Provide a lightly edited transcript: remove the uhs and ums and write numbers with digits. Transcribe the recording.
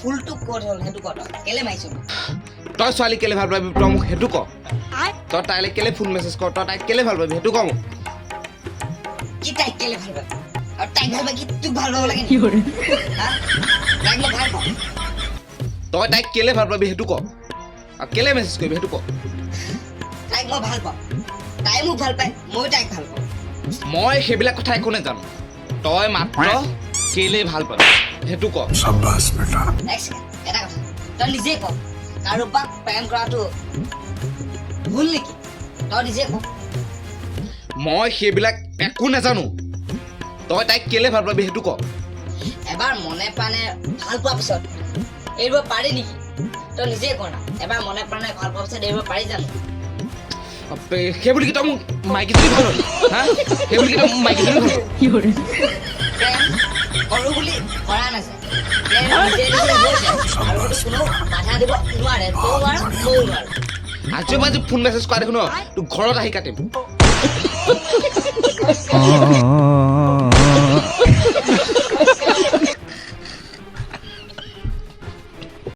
ফুলটো ক'ত হ'ল সেইটো ক তই কেলে মাৰিছ তই ছোৱালী কেলে ভাল পাবি তই মোক সেইটো ক তই তাইলে কেলে ফোন মেছেজ কৰ তই তাইক কেলে ভাল পাবি সেইটো ক মোক কি তাইক কেলে ভাল পাবি আৰু তাইক ভাল পাবি তোক ভাল পাব লাগে নেকি হা তাইক মই ভাল পাওঁ তই তাইক কেলে ভাল পাবি সেইটো ক আৰু কেলে মেছেজ কৰিবি সেইটো ক তাইক মই ভাল পাওঁ তাই মোক ভাল পায় ময়ো তাইক ভাল পাওঁ মই সেইবিলাক কথা একো নাজানো তই মাত্ৰ কেলে ভাল পাবি সেইটো ক शाबाश बेटा এক ছেকেণ্ড এটা কথা তই নিজে ক কাৰোবাক প্ৰেম কৰাটো ভুল নেকি তই নিজে ক মই সেইবিলাক একো নাজানো তই তাইক কেলে ভাল পাবি সেইটো ক এবাৰ মনে প্ৰাণে ভাল পোৱাৰ পিছত এৰিব পাৰি নেকি তই নিজে ক না এবাৰ মনে প্ৰাণে ভাল পোৱাৰ পিছত এৰিব পাৰি জানো সেই বুলি কি তই মোক মাইকীজনী ভাল হ'ল হা সেই বুলি কি তই মোক মাইকীজনী ভাল হ'ল প্ৰেম কৰো বুলি কৰা নাযায় প্ৰেম নিজে নিজে হৈ যায় আৰু সেইটো কোনো বাধা দিব নোৱাৰে তই নোৱাৰ ময়ো নোৱাৰো আজি মই ফোন মেছেজ কৰা দেখোন তোৰ ঘৰত আহি কাটিম